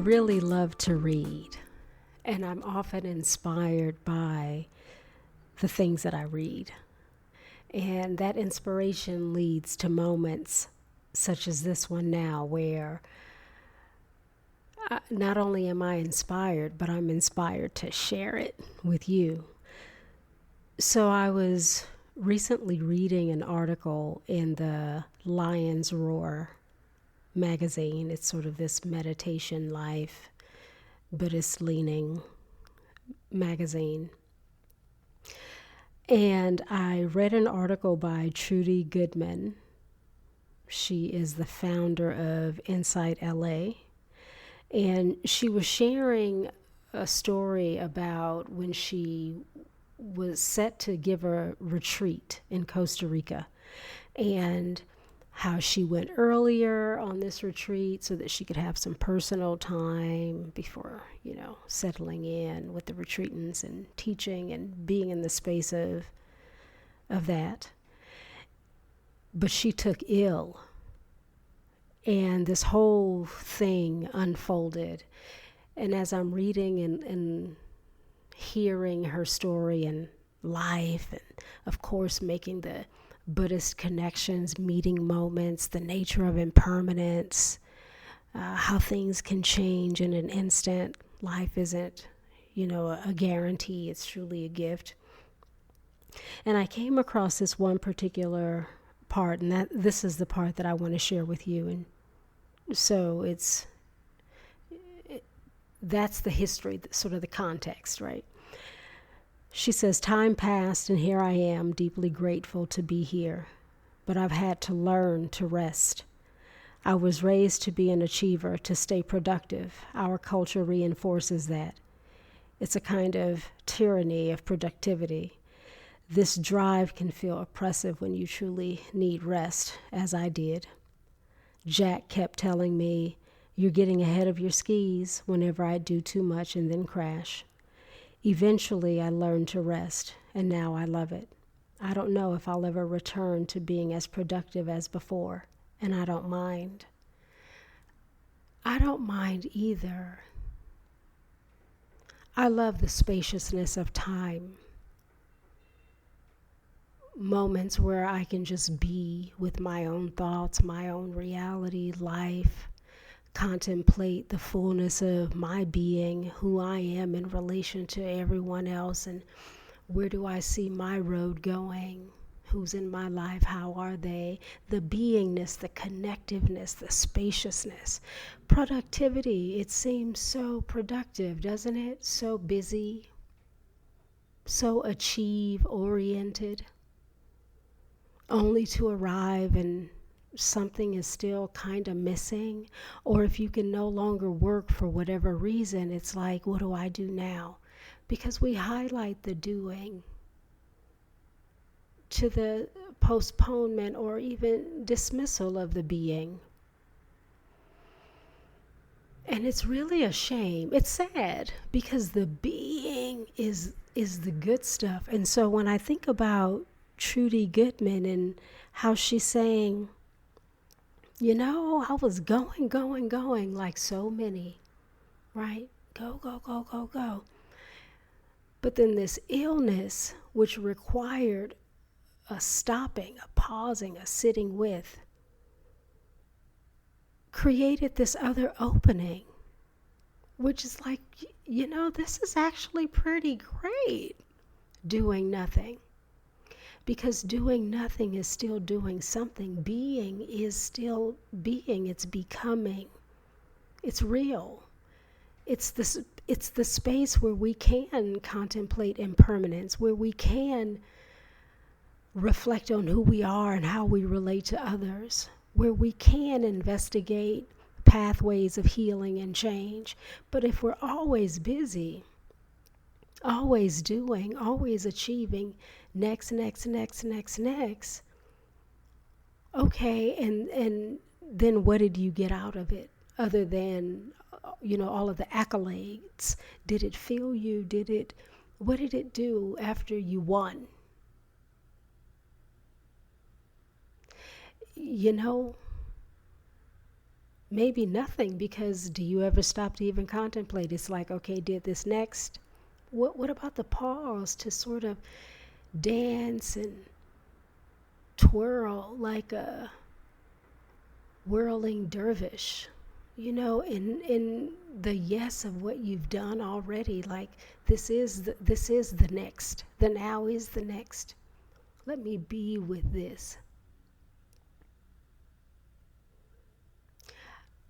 really love to read, and I'm often inspired by the things that I read. And that inspiration leads to moments such as this one now, where not only am I inspired, but I'm inspired to share it with you. So I was recently reading an article in the Lion's Roar magazine. It's sort of this meditation life, Buddhist leaning magazine. And I read an article by Trudy Goodman. She is the founder of Insight LA. And she was sharing a story about when she was set to give a retreat in Costa Rica, and how she went earlier on this retreat so that she could have some personal time before, settling in with the retreatants and teaching and being in the space of that. But she took ill, and this whole thing unfolded. And as I'm reading and hearing her story and life, and of course making the Buddhist connections, meeting moments, the nature of impermanence, how things can change in an instant. Life isn't, a guarantee. It's truly a gift. And I came across this one particular part, and this is the part that I want to share with you. And so that's the history, sort of the context, right? She says, "Time passed, and here I am, deeply grateful to be here. But I've had to learn to rest. I was raised to be an achiever, to stay productive. Our culture reinforces that. It's a kind of tyranny of productivity. This drive can feel oppressive when you truly need rest, as I did. Jack kept telling me, 'You're getting ahead of your skis,' whenever I do too much and then crash. Eventually, I learned to rest, and now I love it. I don't know if I'll ever return to being as productive as before, and I don't mind." I don't mind either. I love the spaciousness of time. Moments where I can just be with my own thoughts, my own reality, life, contemplate the fullness of my being, who I am in relation to everyone else, and where do I see my road going? Who's in my life? How are they? The beingness, the connectiveness, the spaciousness. Productivity, it seems so productive, doesn't it? So busy, so achieve-oriented, only to arrive and something is still kind of missing. Or if you can no longer work for whatever reason, it's like, what do I do now? Because we highlight the doing to the postponement or even dismissal of the being. And it's really a shame. It's sad, because the being is the good stuff. And so when I think about Trudy Goodman and how she's saying, I was going like so many, right? Go, go, go, go, go. But then this illness, which required a stopping, a pausing, a sitting with, created this other opening, which is like, this is actually pretty great, doing nothing. Because doing nothing is still doing something. Being is still being. It's becoming. It's real. It's the space where we can contemplate impermanence, where we can reflect on who we are and how we relate to others, where we can investigate pathways of healing and change. But if we're always busy, always doing, always achieving, next, okay, and then what did you get out of it other than, all of the accolades? Did it fill you? What did it do after you won? maybe nothing, because do you ever stop to even contemplate? It's like, okay, did this next. What about the pause to sort of dance and twirl like a whirling dervish, in the yes of what you've done already. Like, this is the next. The now is the next. Let me be with this.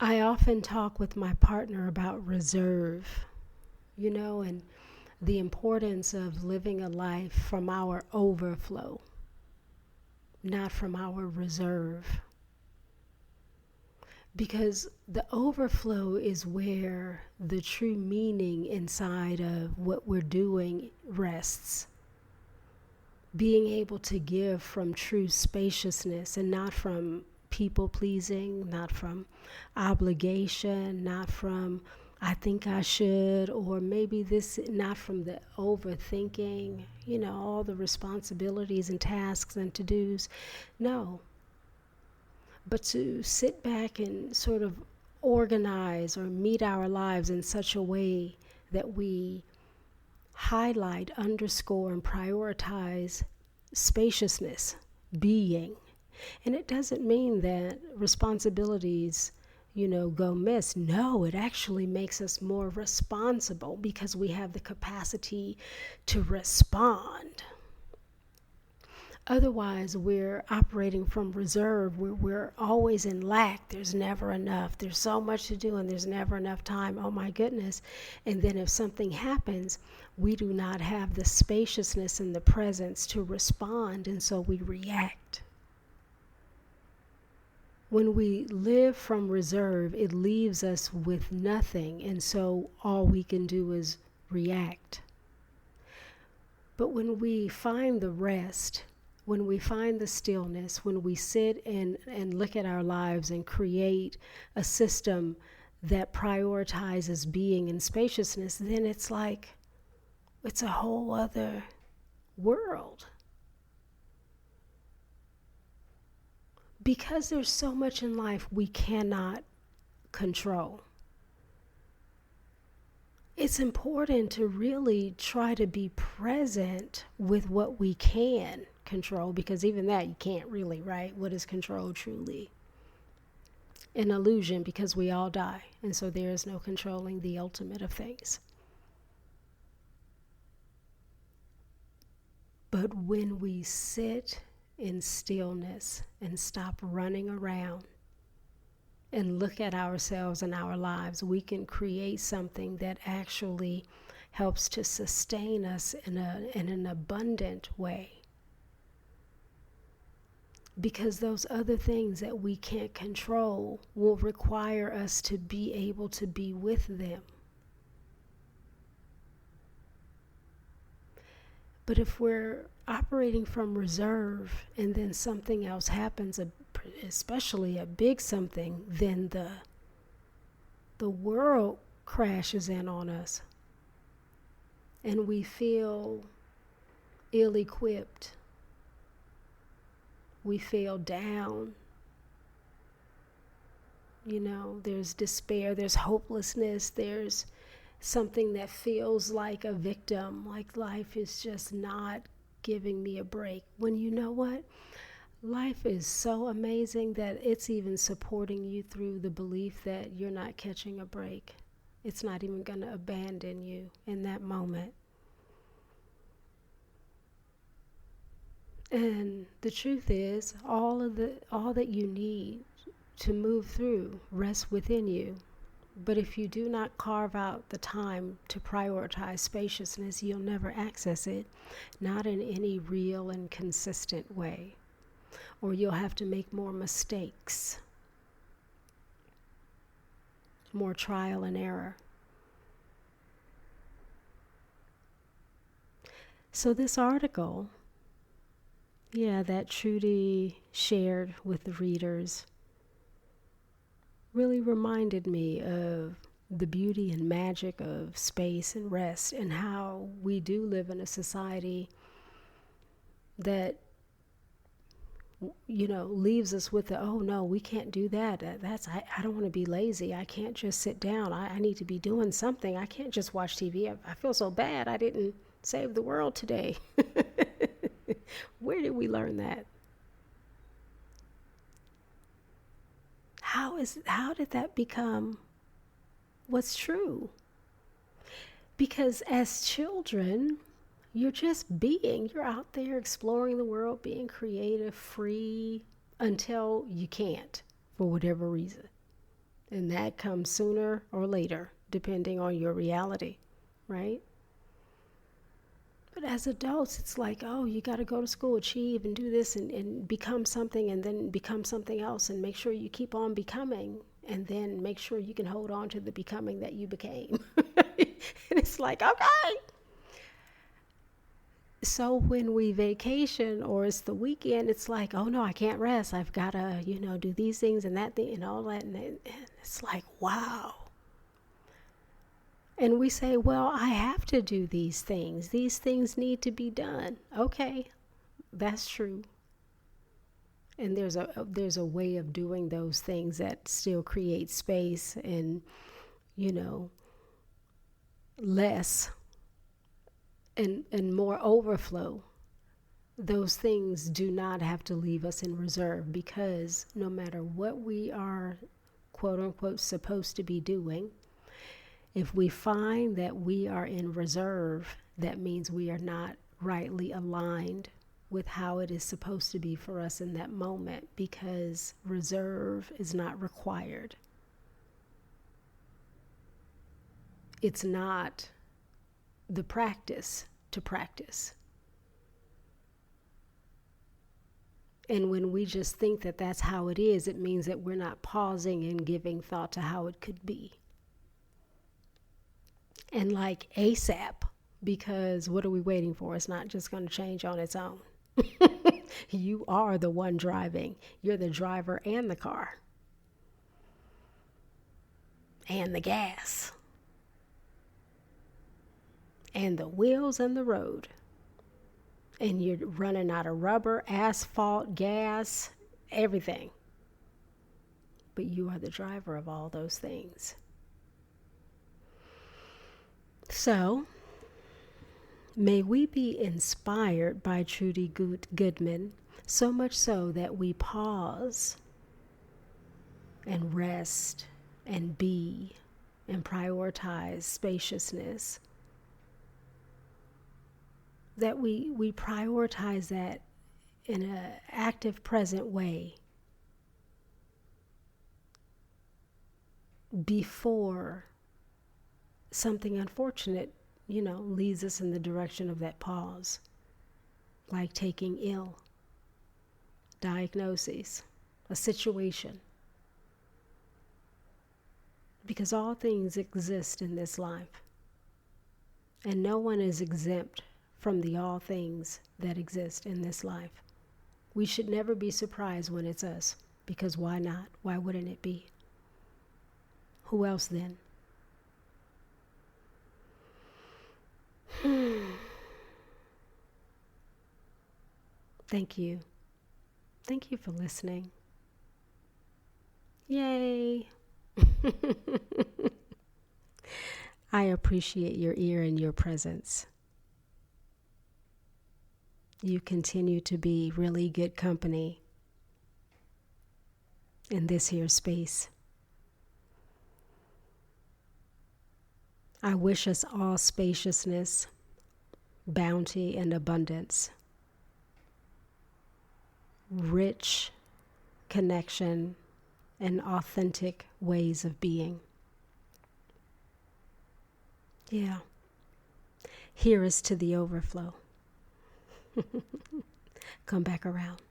I often talk with my partner about reserve, and the importance of living a life from our overflow, not from our reserve. Because the overflow is where the true meaning inside of what we're doing rests. Being able to give from true spaciousness and not from people pleasing, not from obligation, not from I think I should, or maybe this, not from the overthinking, all the responsibilities and tasks and to dos. No, but to sit back and sort of organize or meet our lives in such a way that we highlight, underscore, and prioritize spaciousness, being. And it doesn't mean that responsibilities, go miss. No, it actually makes us more responsible because we have the capacity to respond. Otherwise, we're operating from reserve. We're always in lack. There's never enough. There's so much to do and there's never enough time. Oh my goodness. And then if something happens, we do not have the spaciousness and the presence to respond, and so we react. When we live from reserve, it leaves us with nothing, and so all we can do is react. But when we find the rest, when we find the stillness, when we sit and look at our lives and create a system that prioritizes being and spaciousness, then it's like it's a whole other world. Because there's so much in life we cannot control, it's important to really try to be present with what we can control, because even that you can't really, right? What is control truly? An illusion, because we all die, and so there is no controlling the ultimate of things. But when we sit in stillness and stop running around and look at ourselves and our lives, we can create something that actually helps to sustain us in an abundant way. Because those other things that we can't control will require us to be able to be with them. But if we're operating from reserve and then something else happens, especially a big something, then the world crashes in on us and we feel ill-equipped. We feel down. There's despair, there's hopelessness, there's something that feels like a victim, like life is just not giving me a break. When you know what? Life is so amazing that it's even supporting you through the belief that you're not catching a break. It's not even going to abandon you in that moment. And the truth is, all that you need to move through rests within you. But if you do not carve out the time to prioritize spaciousness, you'll never access it, not in any real and consistent way. Or you'll have to make more mistakes, more trial and error. So this article, that Trudy shared with the readers, really reminded me of the beauty and magic of space and rest, and how we do live in a society that leaves us with the, oh no, we can't do that. I don't want to be lazy. I can't just sit down. I need to be doing something. I can't just watch TV. I feel so bad. I didn't save the world today. Where did we learn that? How did that become what's true? Because as children, you're out there exploring the world, being creative, free, until you can't for whatever reason. And that comes sooner or later, depending on your reality, right? But as adults, it's like, oh, you got to go to school, achieve, and do this, and become something, and then become something else, and make sure you keep on becoming, and then make sure you can hold on to the becoming that you became. And it's like, okay. So when we vacation or it's the weekend, it's like, oh no, I can't rest. I've got to, do these things and that thing and all that. And it's like, wow. And we say, well, I have to do these things. These things need to be done. Okay, that's true. And there's a way of doing those things that still create space and, less and more overflow. Those things do not have to leave us in reserve, because no matter what we are, quote unquote, supposed to be doing, if we find that we are in reserve, that means we are not rightly aligned with how it is supposed to be for us in that moment, because reserve is not required. It's not the practice to practice. And when we just think that that's how it is, it means that we're not pausing and giving thought to how it could be. And like ASAP, because what are we waiting for? It's not just going to change on its own. You are the one driving. You're the driver and the car. And the gas. And the wheels and the road. And you're running out of rubber, asphalt, gas, everything. But you are the driver of all those things. So, may we be inspired by Trudy Goodman, so much so that we pause and rest and be and prioritize spaciousness. That we prioritize that in an active, present way before something unfortunate, leads us in the direction of that pause, like taking ill, diagnoses, a situation. Because all things exist in this life, and no one is exempt from the all things that exist in this life. We should never be surprised when it's us, because why not? Why wouldn't it be? Who else then? Thank you. Thank you for listening. Yay. I appreciate your ear and your presence. You continue to be really good company in this here space. I wish us all spaciousness, bounty, and abundance, rich connection, and authentic ways of being. Yeah. Here is to the overflow. Come back around.